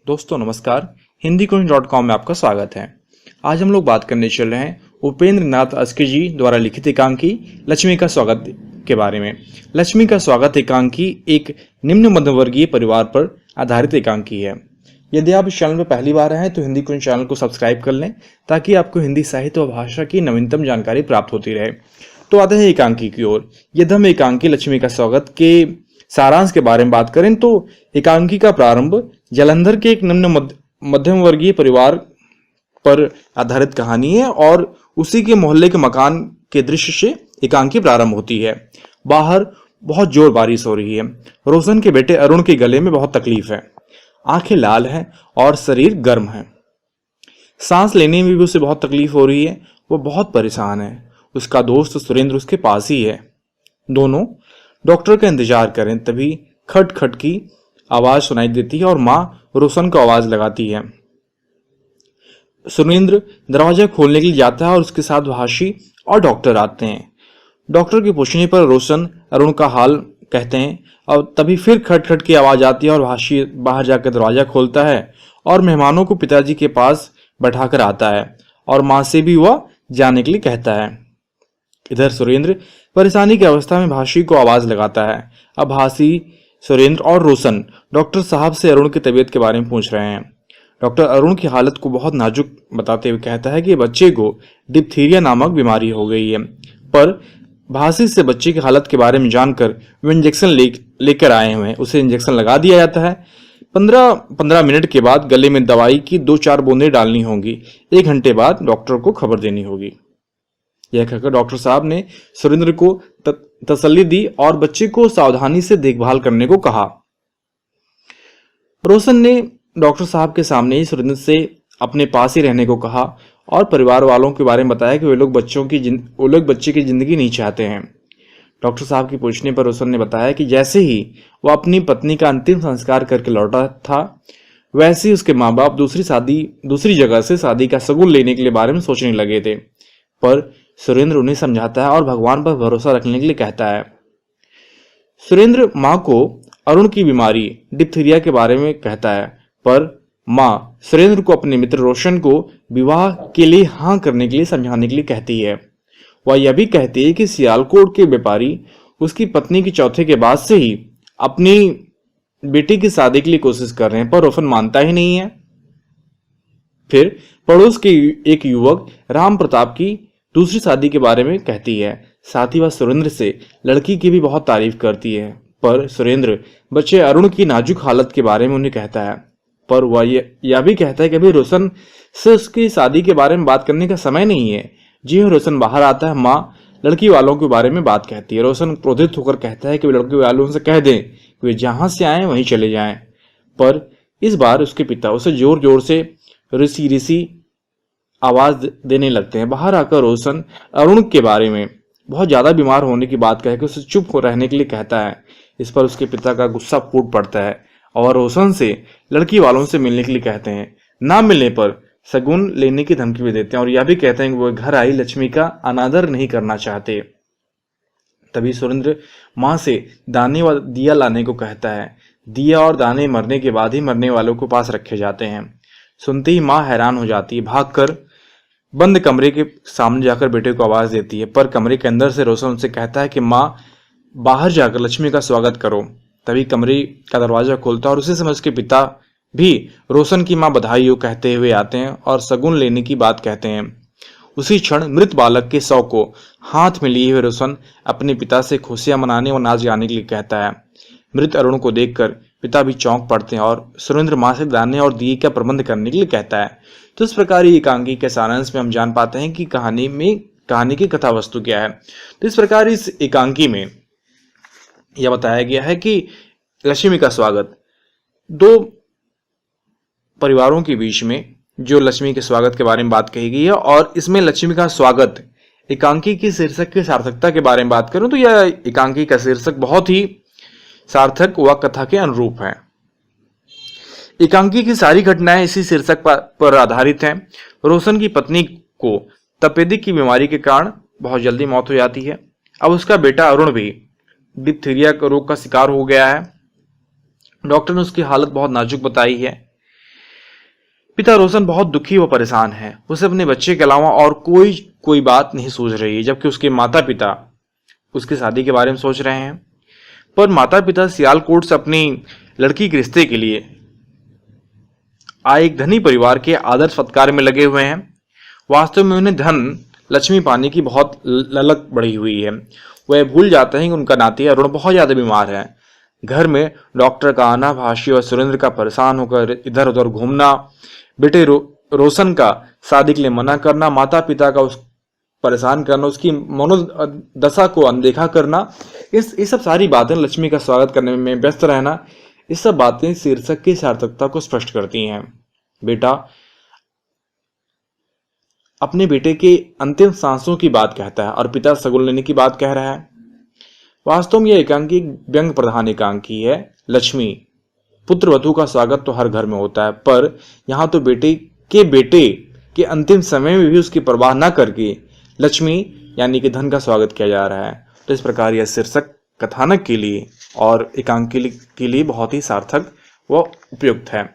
दोस्तों नमस्कार, हिंदीकुंज.com में आपका स्वागत है। आज हम लोग बात करने चल रहे हैं उपेंद्र नाथ अस्की जी द्वारा लिखित एकांकी लक्ष्मी का स्वागत के बारे में। लक्ष्मी का स्वागत एकांकी एक निम्न मध्यवर्गीय परिवार पर आधारित एकांकी है। यदि आप इस चैनल में पहली बार हैं तो हिंदी कुंज चैनल को सब्सक्राइब कर लें ताकि आपको हिंदी साहित्य व भाषा की नवीनतम जानकारी प्राप्त होती रहे। तो आते हैं एकांकी की ओर। यदि हम एकांकी लक्ष्मी का स्वागत के सारांश के बारे में बात करें तो एकांकी का प्रारंभ जालंधर के एक निम्न मध्यम वर्गीय परिवार पर आधारित कहानी है और उसी के मोहल्ले के मकान के दृश्य से एकांकी प्रारंभ होती है। बाहर बहुत जोर बारिश हो रही है। रोशन के बेटे अरुण के गले में बहुत तकलीफ है, आंखें लाल हैं और शरीर गर्म है। सांस लेने में भी उसे बहुत तकलीफ हो रही है। वो बहुत परेशान है। उसका दोस्त सुरेंद्र उसके पास ही है। दोनों डॉक्टर का इंतजार करें तभी खट खट की आवाज सुनाई देती है और माँ रोशन को आवाज लगाती है। सुरेंद्र दरवाजा खोलने के लिए जाता है और उसके साथ भाषी और डॉक्टर आते हैं। डॉक्टर के पूछने पर रोशन अरुण का हाल कहते हैं और तभी फिर खट खट की आवाज आती है और भाषी बाहर जाकर दरवाजा खोलता है और मेहमानों को पिताजी के पास बैठाकर आता है और माँ से भी वह जाने के लिए कहता है। इधर सुरेंद्र परेशानी की अवस्था में भाषी को आवाज लगाता है। अब भाषी, सुरेंद्र और रोशन डॉक्टर साहब से अरुण की तबीयत के बारे में पूछ रहे हैं। डॉक्टर अरुण की हालत को बहुत नाजुक बताते हुए कहता है कि बच्चे को डिप्थीरिया नामक बीमारी हो गई है, पर भाषी से बच्चे की हालत के बारे में जानकर वे इंजेक्शन लेकर आए हुए हैं। उसे इंजेक्शन लगा दिया जाता है। 15 मिनट के बाद गले में दवाई की 2-4 बूंदें डालनी होंगी। 1 घंटे बाद डॉक्टर को खबर देनी होगी। यह कहकर डॉक्टर साहब ने सुरेंद्र को तसल्ली दी और बच्चे को सावधानी से देखभाल करने को कहा। रोशन ने डॉक्टर साहब के सामने ही सुरेंद्र से अपने पास ही रहने को कहा और परिवार वालों के बारे में बताया कि वे लोग बच्चे की जिंदगी नहीं चाहते हैं। डॉक्टर साहब के पूछने पर रोशन ने बताया कि जैसे ही वह अपनी पत्नी का अंतिम संस्कार करके लौटा था, वैसे ही उसके माँ बाप दूसरी जगह से शादी का शगुन लेने के लिए बारे में सोचने लगे थे, पर सुरेंद्र उन्हें समझाता है और भगवान पर भरोसा रखने के लिए कहता है। सुरेंद्र माँ को अरुण की बीमारी डिप्थीरिया के बारे में कहता है, पर माँ सुरेंद्र को अपने मित्र रोशन को विवाह के लिए हाँ करने के लिए समझाने के लिए कहती है। वह यह भी कहती है कि सियालकोट के व्यापारी उसकी पत्नी के चौथे के बाद से ही अपनी बेटी की शादी के लिए कोशिश कर रहे हैं, पर रोशन मानता ही नहीं है। फिर पड़ोस के एक युवक राम प्रताप की दूसरी शादी के बारे में कहती है। साथ ही वह सुरेंद्र से लड़की की भी बहुत तारीफ करती है, पर सुरेंद्र बच्चे अरुण की नाजुक हालत के बारे में उन्हें कहता है। पर वह यह भी कहता है कि अभी रोशन से उसकी शादी के बारे में बात करने का समय नहीं है। जी रोशन बाहर आता है। माँ लड़की वालों के बारे में बात कहती है। रोशन क्रोधित होकर कहता है कि वे लड़की वालों से कह दें कि वे जहां से आए वहीं चले जाएं, पर इस बार उसके पिता उसे जोर जोर से ऋषि आवाज देने लगते हैं। बाहर आकर रोशन अरुण के बारे में बहुत ज्यादा बीमार होने की बात कह के उसे चुप हो रहने के लिए कहता है। इस पर उसके पिता का गुस्सा फूट पड़ता है और रोशन से लड़की वालों से मिलने के लिए कहते हैं। ना मिलने पर शगुन लेने की धमकी भी देते हैं और यह भी कहते हैं कि वो घर आई लक्ष्मी का अनादर नहीं करना चाहते। तभी सुरेंद्र माँ से दाने व दिया लाने को कहता है। दिया और दाने मरने के बाद ही मरने वालों को पास रखे जाते हैं। सुनते ही माँ हैरान हो जाती है। भागकर बंद कमरे के सामने जाकर बेटे को आवाज देती है, पर कमरे के अंदर से रोशन उनसे कहता है कि माँ बाहर जाकर लक्ष्मी का स्वागत करो। तभी कमरे का दरवाजा खोलता है और उसी समय उसके पिता भी रोशन की माँ बधाई हो कहते हुए आते हैं और शगुन लेने की बात कहते हैं। उसी क्षण मृत बालक के शव को हाथ में लिए हुए रोशन अपने पिता से खुशियां मनाने और नाच गाने के लिए कहता है। मृत अरुण को देखकर पिता भी चौंक पड़ते हैं और सुरेंद्र माँ से दाने और दिए का प्रबंध करने के लिए कहता है। तो इस प्रकार ये एकांकी के सारांश में हम जान पाते हैं कि कहानी की कथा वस्तु क्या है। तो इस प्रकार इस एकांकी में यह बताया गया है कि लक्ष्मी का स्वागत दो परिवारों के बीच में जो लक्ष्मी के स्वागत के बारे में बात कही गई है, और इसमें लक्ष्मी का स्वागत एकांकी की शीर्षक की सार्थकता के बारे में बात करूं तो यह एकांकी का शीर्षक बहुत ही सार्थक व कथा के अनुरूप है। एकांकी की सारी घटनाएं इसी शीर्षक पर आधारित हैं। रोशन की पत्नी को तपेदिक की बीमारी के कारण बहुत जल्दी मौत हो जाती है। अब उसका बेटा अरुण भी डिप्थीरिया रोग का शिकार हो गया है। डॉक्टर ने उसकी हालत बहुत नाजुक बताई है। पिता रोशन बहुत दुखी व परेशान है। उसे अपने बच्चे के अलावा और कोई बात नहीं सूझ रही है, जबकि उसके माता पिता उसकी शादी के बारे में सोच रहे हैं। पर माता पिता सियालकोट से अपनी लड़की के रिश्ते के लिए आए एक धनी परिवार के आदर सत्कार में लगे हुए हैं। वास्तव में उन्हें धन लक्ष्मी पाने की बहुत ललक बढ़ी हुई है। वह भूल जाते हैं कि उनका नाती अरुण बहुत ज्यादा बीमार है। घर में डॉक्टर का आना, भाषी और सुरेंद्र का परेशान होकर इधर उधर घूमना, बेटे रोशन का शादी के लिए मना करना, माता पिता का उस परेशान करना, उसकी मनोदशा को अनदेखा करना, इस सब सारी बातें, लक्ष्मी का स्वागत करने में व्यस्त रहना, इस सब बातें शीर्षक की सार्थकता को स्पष्ट करती हैं। बेटा अपने बेटे के अंतिम सांसों की बात कहता है और पिता सगुन लेने की बात कह रहा है। वास्तव में यह एकांकी व्यंग प्रधान एकांकी है। लक्ष्मी पुत्र वधू का स्वागत तो हर घर में होता है, पर यहाँ तो बेटे के अंतिम समय में भी उसकी परवाह न करके लक्ष्मी यानी कि धन का स्वागत किया जा रहा है। तो इस प्रकार यह शीर्षक कथानक के लिए और एकांकी के लिए बहुत ही सार्थक व उपयुक्त है।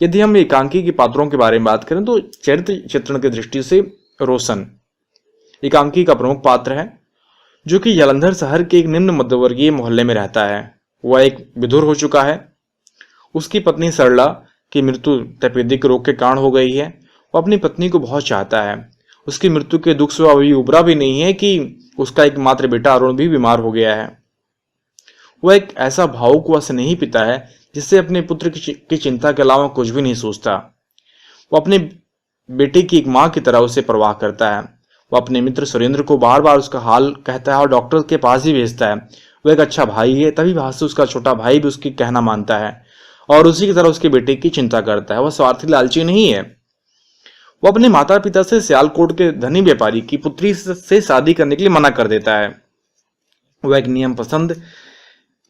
यदि हम एकांकी के पात्रों के बारे में बात करें तो चरित्र चित्रण की दृष्टि से रोशन एकांकी का प्रमुख पात्र है, जो कि जालंधर शहर के एक निम्न मध्यवर्गीय मोहल्ले में रहता है। वह एक विधुर हो चुका है। उसकी पत्नी सरला की मृत्यु तपेदिक रोग के कारण हो गई है। वो अपनी पत्नी को बहुत चाहता है। उसकी मृत्यु के दुख से वह अभी उबरा भी नहीं है कि उसका एकमात्र बेटा अरुण भी बीमार हो गया है। वह एक ऐसा भावुक व स्नेही पिता है जिससे अपने पुत्र की चिंता के अलावा कुछ भी नहीं सोचता। वो अपने बेटे की एक माँ की तरह उसे परवाह करता है। वो अपने मित्र सुरेंद्र को बार बार उसका हाल कहता है और डॉक्टर के पास ही भेजता है। वो एक अच्छा भाई है, तभी भाष्य उसका छोटा भाई भी उसकी कहना मानता है और उसी की तरह उसके बेटे की चिंता करता है। वह स्वार्थी लालची नहीं है। वो अपने माता पिता से सियालकोट के धनी व्यापारी की पुत्री से शादी करने के लिए मना कर देता है। वह एक नियम पसंद,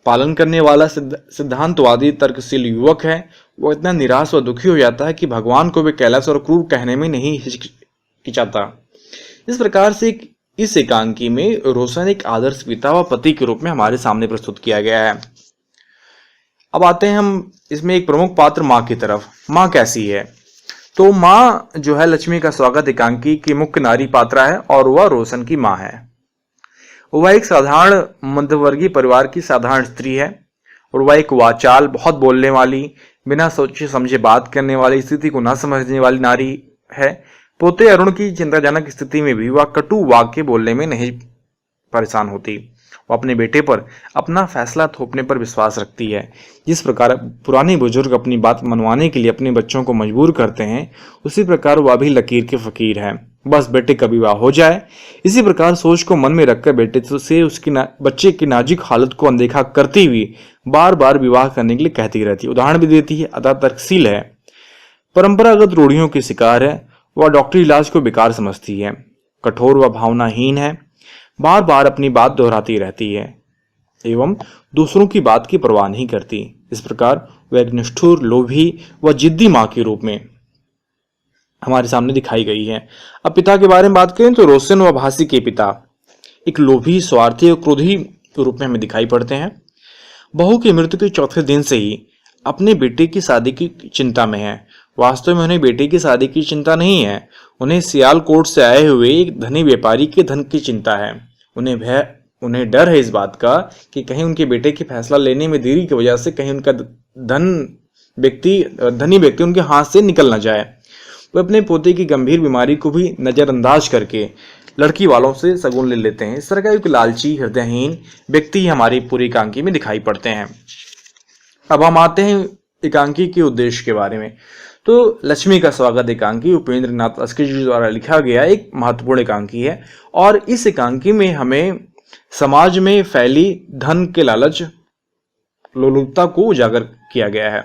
पालन करने वाला, सिद्धांतवादी, तर्कशील युवक है। वो इतना निराश व दुखी हो जाता है कि भगवान को भी कैलाश और क्रूर कहने में नहीं हिचकिचाता। इस प्रकार से इस एकांकी में रोशन एक आदर्श पिता व पति के रूप में हमारे सामने प्रस्तुत किया गया है। अब आते हैं हम इसमें एक प्रमुख पात्र माँ की तरफ। माँ कैसी है? तो माँ जो है लक्ष्मी का स्वागत एकांकी की मुख्य नारी पात्रा है और वह रोशन की माँ है। वह एक साधारण मध्यवर्गीय परिवार की साधारण स्त्री है और वह एक वाचाल, बहुत बोलने वाली, बिना सोचे समझे बात करने वाली, स्थिति को न समझने वाली नारी है। पोते अरुण की चिंताजनक स्थिति में भी वह कटु वाक्य बोलने में नहीं परेशान होती। वो अपने बेटे पर अपना फैसला थोपने पर विश्वास रखती है। जिस प्रकार पुराने बुजुर्ग अपनी बात मनवाने के लिए अपने बच्चों को मजबूर करते हैं, उसी प्रकार वह भी लकीर के फकीर है। बस बेटे का विवाह हो जाए। इसी प्रकार सोच को मन में रखकर बेटे से उसकी बच्चे की नाजुक हालत को अनदेखा करती हुई बार बार विवाह करने के लिए कहती रहती है। उदाहरण भी देती है, अतः तर्कशील है, परंपरागत रूढ़ियों की शिकार है। वह डॉक्टरी इलाज को बेकार समझती है, कठोर व भावनाहीन है, बार बार अपनी बात दोहराती रहती है एवं दूसरों की बात की परवाह नहीं करती। इस प्रकार वह एक निष्ठुर, लोभी व जिद्दी माँ के रूप में हमारे सामने दिखाई गई है। अब पिता के बारे में बात करें तो रोशन व भासी के पिता एक लोभी, स्वार्थी और क्रोधी रूप में हमें दिखाई पड़ते हैं। बहू की मृत्यु के चौथे दिन से ही अपने बेटे की शादी की चिंता में है। वास्तव में उन्हें बेटे की शादी की चिंता नहीं है, उन्हें सियालकोट से आए हुए एक धनी व्यापारी के धन की चिंता है। उन्हें डर है इस बात का कि कहीं उनके बेटे की फैसला लेने में देरी की वजह से कहीं उनका धनी व्यक्ति उनके हाथ से निकल न जाए। वे अपने पोते की गंभीर बीमारी को भी नजरअंदाज करके लड़की वालों से शगुन ले लेते हैं। इस तरह का एक लालची, हृदयहीन व्यक्ति हमारी पूरी एकांकी में दिखाई पड़ते हैं। अब हम आते हैं एकांकी के उद्देश्य के बारे में। तो लक्ष्मी का स्वागत एकांकी उपेंद्र नाथ अस्कर जी द्वारा लिखा गया एक महत्वपूर्ण एकांकी है और इस एकांकी में हमें समाज में फैली धन के लालच, लोलुपता को उजागर किया गया है।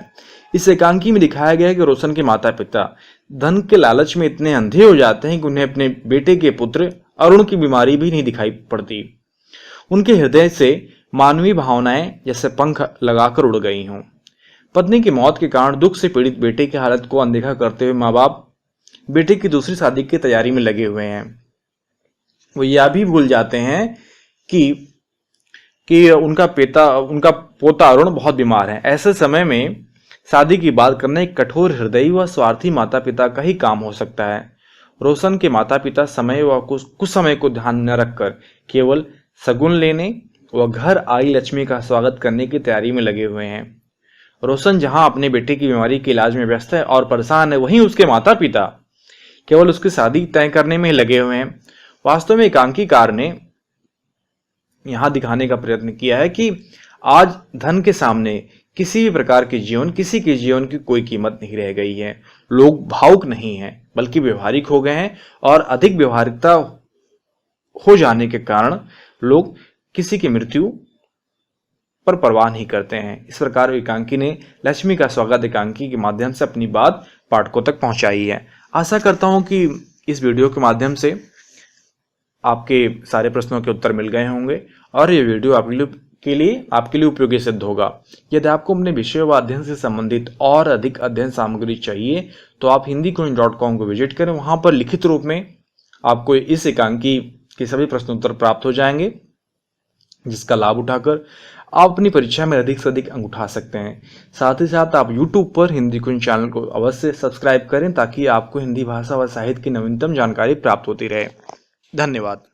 इस एकांकी में दिखाया गया है कि रोशन के माता पिता धन के लालच में इतने अंधे हो जाते हैं कि उन्हें अपने बेटे के पुत्र अरुण की बीमारी भी नहीं दिखाई पड़ती। उनके हृदय से मानवीय भावनाएं जैसे पंख लगाकर उड़ गई हों। पत्नी की मौत के कारण दुख से पीड़ित बेटे की हालत को अनदेखा करते हुए माँ बाप बेटे की दूसरी शादी की तैयारी में लगे हुए हैं। वो यह भी भूल जाते हैं कि उनका पोता अरुण बहुत बीमार है। ऐसे समय में शादी की बात करना एक कठोर हृदयी व स्वार्थी माता पिता का ही काम हो सकता है। रोशन के माता पिता समय व कुछ समय को ध्यान न रखकर केवल शगुन लेने व घर आई लक्ष्मी का स्वागत करने की तैयारी में लगे हुए हैं। रोशन जहां अपने बेटे की बीमारी के इलाज में व्यस्त है और परेशान है, वहीं उसके माता पिता केवल उसकी शादी तय करने में लगे हुए हैं। वास्तव में एकांकीकार ने यहां दिखाने का प्रयत्न किया है कि आज धन के सामने किसी के जीवन की कोई कीमत नहीं रह गई है। लोग भावुक नहीं हैं, बल्कि व्यवहारिक हो गए हैं, और अधिक व्यवहारिकता हो जाने के कारण लोग किसी की मृत्यु पर परवाह नहीं करते हैं। इस प्रकार एकांकी ने लक्ष्मी का स्वागत एकांकी के माध्यम से अपनी बात पाठकों तक पहुंचाई है। आशा करता हूं कि इस वीडियो के माध्यम से आपके सारे प्रश्नों के उत्तर मिल गए होंगे और ये वीडियो आपके लिए उपयोगी सिद्ध होगा। यदि आपको अपने विषय व अध्ययन से संबंधित और अधिक अध्ययन सामग्री चाहिए तो आप hindicoin.com को विजिट करें। वहां पर लिखित रूप में आपको इस एकांकी के सभी प्रश्नोत्तर प्राप्त हो जाएंगे, जिसका लाभ उठाकर आप अपनी परीक्षा में अधिक से अधिक अंक उठा सकते हैं। साथ ही साथ आप YouTube पर हिंदी क्विन चैनल को अवश्य सब्सक्राइब करें, ताकि आपको हिंदी भाषा व साहित्य की नवीनतम जानकारी प्राप्त होती रहे। धन्यवाद।